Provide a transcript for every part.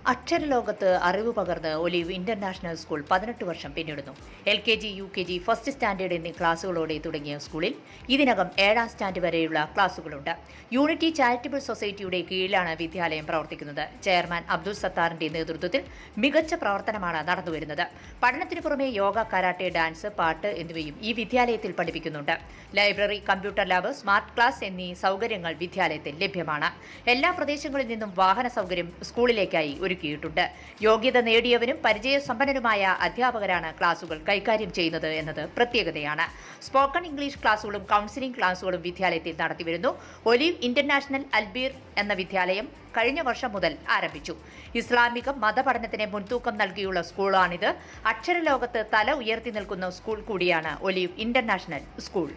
അക്ഷരലോകത്ത് അറിവ് പകർന്ന് olive international school 18 വർഷം പിന്നിടുന്നു. LKG, UKG, ഫസ്റ്റ് സ്റ്റാൻഡേർഡ് എന്നീ ക്ലാസുകളോടെ തുടങ്ങിയ സ്കൂളിൽ ഇതിനകം 7ാം സ്റ്റാൻഡ് വരെയുള്ള ക്ലാസുകളുണ്ട്. യൂണിറ്റി ചാരിറ്റബിൾ സൊസൈറ്റിയുടെ കീഴിലാണ് വിദ്യാലയം പ്രവർത്തിക്കുന്നത്. ചെയർമാൻ അബ്ദുൾ സത്താറിന്റെ നേതൃത്വത്തിൽ മികച്ച പ്രവർത്തനമാണ് നടന്നുവരുന്നത്. പഠനത്തിനു പുറമെ യോഗ, കരാട്ടെ, ഡാൻസ്, പാട്ട് എന്നിവയും ഈ വിദ്യാലയത്തിൽ പഠിപ്പിക്കുന്നുണ്ട്. Library, computer lab, smart class എന്നീ സൗകര്യങ്ങൾ വിദ്യാലയത്തിൽ ലഭ്യമാണ്. എല്ലാ പ്രദേശങ്ങളിൽ നിന്നും വാഹന സൗകര്യം സ്കൂളിലേക്കായി ഒരുക്കിയിട്ടുണ്ട്. യോഗ്യത നേടിയവരും പരിചയസമ്പന്നരുമായ അധ്യാപകരാണ് ക്ലാസുകൾ കൈകാര്യം ചെയ്യുന്നത് എന്നത് പ്രത്യേകതയാണ്. സ്പോക്കൺ ഇംഗ്ലീഷ് ക്ലാസുകളും കൗൺസിലിംഗ് ക്ലാസുകളും വിദ്യാലയത്തിൽ നടത്തിവരുന്നു. ഒലിവ് ഇന്റർനാഷണൽ അൽബീർ എന്ന വിദ്യാലയം കഴിഞ്ഞ വർഷം മുതൽ ആരംഭിച്ചു. ഇസ്ലാമിക മതപഠനത്തിന് മുൻതൂക്കം നൽകിയുള്ള സ്കൂളാണിത്. അക്ഷരലോകത്ത് തല ഉയർത്തി നിൽക്കുന്ന സ്കൂൾ കൂടിയാണ് olive international school.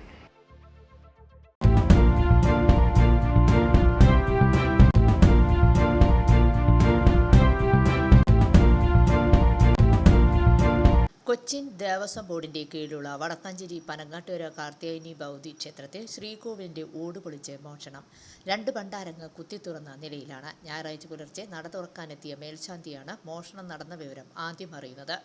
Cochin Devaswom ബോർഡിന്റെ കീഴിലുള്ള വടക്കാഞ്ചേരി പനങ്ങാട്ടുകര കാർത്തിയായനി ഭൗതി ക്ഷേത്രത്തിൽ ശ്രീകോവിലിന്റെ ഓട് പൊളിച്ച് മോഷണം. 2 ഭണ്ഡാരങ്ങൾ കുത്തിത്തുറന്ന നിലയിലാണ്. ഞായറാഴ്ച പുലർച്ചെ നട തുറക്കാനെത്തിയ മേൽശാന്തിയാണ് മോഷണം നടന്ന വിവരം ആദ്യം അറിയുന്നത്.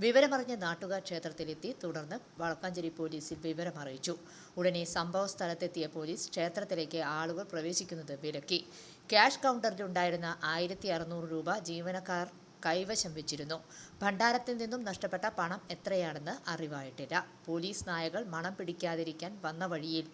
വിവരമറിഞ്ഞ നാട്ടുകാർ ക്ഷേത്രത്തിലെത്തി. തുടർന്ന് വടക്കാഞ്ചേരി പോലീസിൽ വിവരമറിയിച്ചു. ഉടനെ സംഭവ സ്ഥലത്തെത്തിയ പോലീസ് ക്ഷേത്രത്തിലേക്ക് ആളുകൾ പ്രവേശിക്കുന്നത് വിലക്കി. ക്യാഷ് കൗണ്ടറിലുണ്ടായിരുന്ന 1600 രൂപ ജീവനക്കാർ കൈവശം വെച്ചിരുന്നു. ഭണ്ഡാരത്തിൽ നിന്നും നഷ്ടപ്പെട്ട പണം എത്രയാണെന്ന് അറിവായിട്ടില്ല. പോലീസ് നായകൾ മണം പിടിക്കാതിരിക്കാൻ വന്ന വഴിയിൽ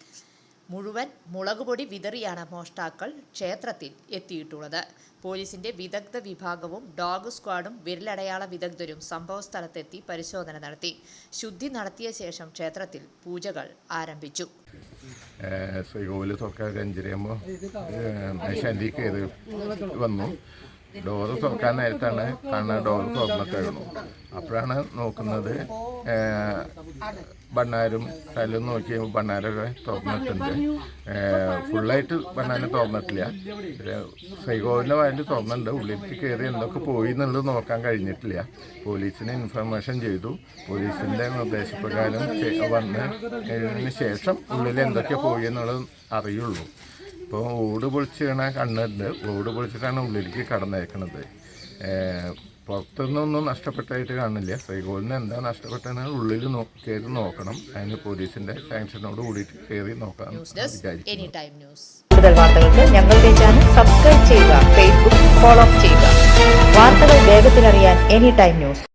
മുഴുവൻ മുളകുപൊടി വിതറിയാണ് മോഷ്ടാക്കൾ ക്ഷേത്രത്തിൽ എത്തിയിട്ടുള്ളത്. പോലീസിന്റെ വിദഗ്ധ വിഭാഗവും ഡോഗ് സ്ക്വാഡും വിരലടയാള വിദഗ്ധരും സംഭവ സ്ഥലത്തെത്തി പരിശോധന നടത്തി. ശുദ്ധി നടത്തിയ ശേഷം ക്ഷേത്രത്തിൽ പൂജകൾ ആരംഭിച്ചു. ശ്രീകോവിൽ തുറക്കാൻ അഞ്ചരയാകുമ്പോൾ വന്നു. ഡോറ് തുറക്കാൻ നേരത്താണ് കാണുന്ന ഡോറ് തുറന്നിട്ടായിരുന്നു. അപ്പോഴാണ് നോക്കുന്നത് ഭണ്ണാരും കല്ലും നോക്കി ഭണ്ണാരൊക്കെ തുറന്നിട്ടുണ്ട്. ഫുള്ളായിട്ട് ഭണ്ണാരം തുറന്നിട്ടില്ല. ശ്രീകോവിലിൻ്റെ വാതിൽ തുറന്നിട്ടുണ്ട്. ഉള്ളിലേക്ക് കയറി എന്തൊക്കെ പോയി എന്നുള്ളത് നോക്കാൻ കഴിഞ്ഞിട്ടില്ല. പോലീസിന് ഇൻഫർമേഷൻ ചെയ്തു. പോലീസിൻ്റെ നിർദ്ദേശപ്രകാരം വന്നതിന് ശേഷം ഉള്ളിൽ എന്തൊക്കെ പോയി എന്നുള്ളത് അറിയുള്ളൂ. ഇപ്പോൾ ഓട് പൊളിച്ചാണ് കണ്ണുണ്ട്. ഓട് പൊളിച്ചിട്ടാണ് ഉള്ളിലേക്ക് കടന്നേക്കണത്. പുറത്തുനിന്നൊന്നും നഷ്ടപ്പെട്ടായിട്ട് കാണില്ല. ശ്രീകോവിലിന് എന്താ നഷ്ടപ്പെട്ടതെന്ന് ഉള്ളിൽ കയറി നോക്കണം. അതിന് പോലീസിന്റെ സാങ്ഷനോട് കൂടിയിട്ട് കയറി നോക്കാൻ വിചാരിക്കുന്നു. കൂടുതൽ വാർത്തകൾക്ക് ഞങ്ങളുടെ ചാനൽ സബ്സ്ക്രൈബ് ചെയ്യുക, ഫേസ്ബുക്ക് ഫോളോ ചെയ്യുക. വാർത്തകൾ വേഗത്തിലറിയാൻ എനി ടൈം ന്യൂസ്.